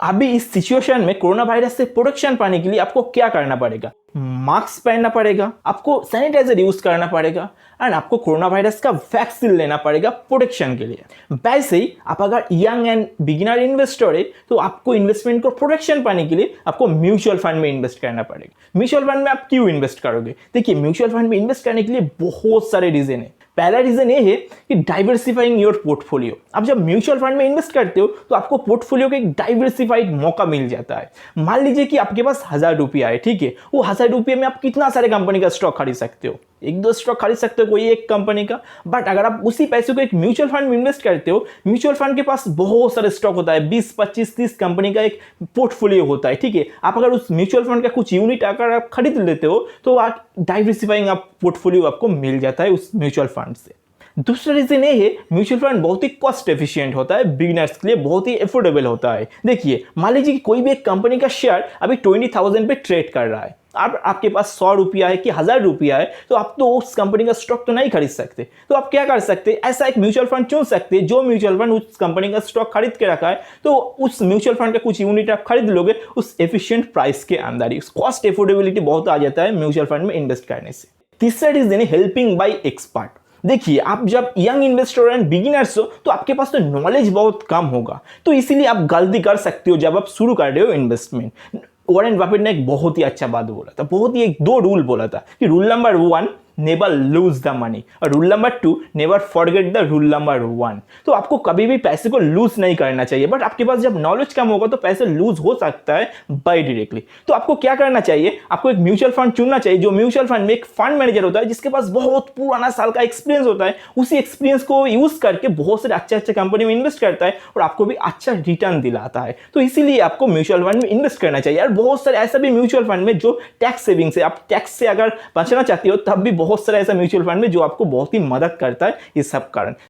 अभी इस सिचुएशन में कोरोना वायरस से प्रोटेक्शन पाने के लिए आपको क्या करना पड़ेगा? मास्क पहनना पड़ेगा, आपको सैनिटाइजर यूज करना पड़ेगा एंड आपको कोरोना वायरस का वैक्सीन लेना पड़ेगा प्रोटेक्शन के लिए। वैसे ही आप अगर यंग एंड बिगिनर इन्वेस्टर है तो आपको इन्वेस्टमेंट को प्रोटेक्शन पाने के लिए आपको म्यूचुअल फंड में इन्वेस्ट करना पड़ेगा। म्यूचुअल फंड में आप क्यों इन्वेस्ट करोगे? देखिए, म्यूचुअल फंड में इन्वेस्ट करने के लिए बहुत सारे रीजन है। पहला रीजन ये है कि डाइवर्सिफाइंग योर पोर्टफोलियो। आप जब म्यूचुअल फंड में इन्वेस्ट करते हो तो आपको पोर्टफोलियो का एक डाइवर्सिफाइड मौका मिल जाता है। मान लीजिए कि आपके पास 1,000 रुपया है, ठीक है, वो 1,000 रुपये में आप कितना सारे कंपनी का स्टॉक खरीद सकते हो, एक दो स्टॉक खरीद सकते हो कोई एक कंपनी का। बट अगर आप उसी पैसे को एक म्यूचुअल फंड में इन्वेस्ट करते हो, म्यूचुअल फंड के पास बहुत सारे स्टॉक होता है, 20, 25, 30 कंपनी का एक पोर्टफोलियो होता है, ठीक है। आप अगर उस म्यूचुअल फंड का कुछ यूनिट अगर आप खरीद लेते हो तो आप डाइवर्सिफाइंग आप पोर्टफोलियो आपको मिल जाता है उस म्यूचुअल फंड से। दूसरा रीजन ये है, म्यूचुअल फंड बहुत ही कॉस्ट एफिशिएंट होता है, बिगिनर्स के लिए बहुत ही एफोर्डेबल होता है। देखिए, मान लीजिए कि कोई भी एक कंपनी का शेयर अभी 20,000 पे ट्रेड कर रहा है, अब आपके पास 100 रुपया है कि 1,000 रुपया है, तो आप तो उस कंपनी का स्टॉक तो नहीं खरीद सकते। तो आप क्या कर सकते हैं, ऐसा एक म्यूचुअल फंड चुन सकते हैं जो म्यूचुअल फंड उस कंपनी का स्टॉक खरीद के रखा है, तो उस म्यूचुअल फंड का कुछ यूनिट आप खरीद लोगे उस एफिशिएंट प्राइस के अंदर ही। कॉस्ट एफोर्डेबिलिटी बहुत आ जाता है म्यूचुअल फंड में इन्वेस्ट करने से। तीसरा रीजन है हेल्पिंग बाय एक्सपर्ट। देखिए, आप जब यंग इन्वेस्टर एंड बिगिनर्स हो तो आपके पास तो नॉलेज बहुत कम होगा, तो इसीलिए आप गलती कर सकते हो जब आप शुरू कर रहे हो इन्वेस्टमेंट। वॉरेन बफेट ने एक बहुत ही अच्छा बात बोला था, बहुत ही एक दो रूल बोला था कि rule number 1 never lose the money और rule number 2 never forget the rule number 1। तो आपको कभी भी पैसे को लूज नहीं करना चाहिए, बट आपके पास जब नॉलेज कम होगा तो पैसे लूज हो सकता है बाय डायरेक्टली। तो आपको क्या करना चाहिए, आपको एक म्यूचुअल फंड चुनना चाहिए जो म्यूचुअल फंड में एक फंड मैनेजर होता है जिसके पास बहुत पुराना साल का एक्सपीरियंस होता है। उसी एक्सपीरियंस को यूज करके बहुत सारे अच्छे कंपनी में इन्वेस्ट करता है और आपको भी अच्छा रिटर्न दिलाता है। तो इसीलिए आपको म्यूचुअल फंड में इन्वेस्ट करना चाहिए। और बहुत सारे ऐसा भी म्यूचुअल फंड में जो टैक्स सेविंग्स है, आप टैक्स से अगर बचना चाहते हो तब भी बहुत सारे ऐसा म्यूचुअल फंड में जो आपको बहुत ही मदद करता है इस सब कारण।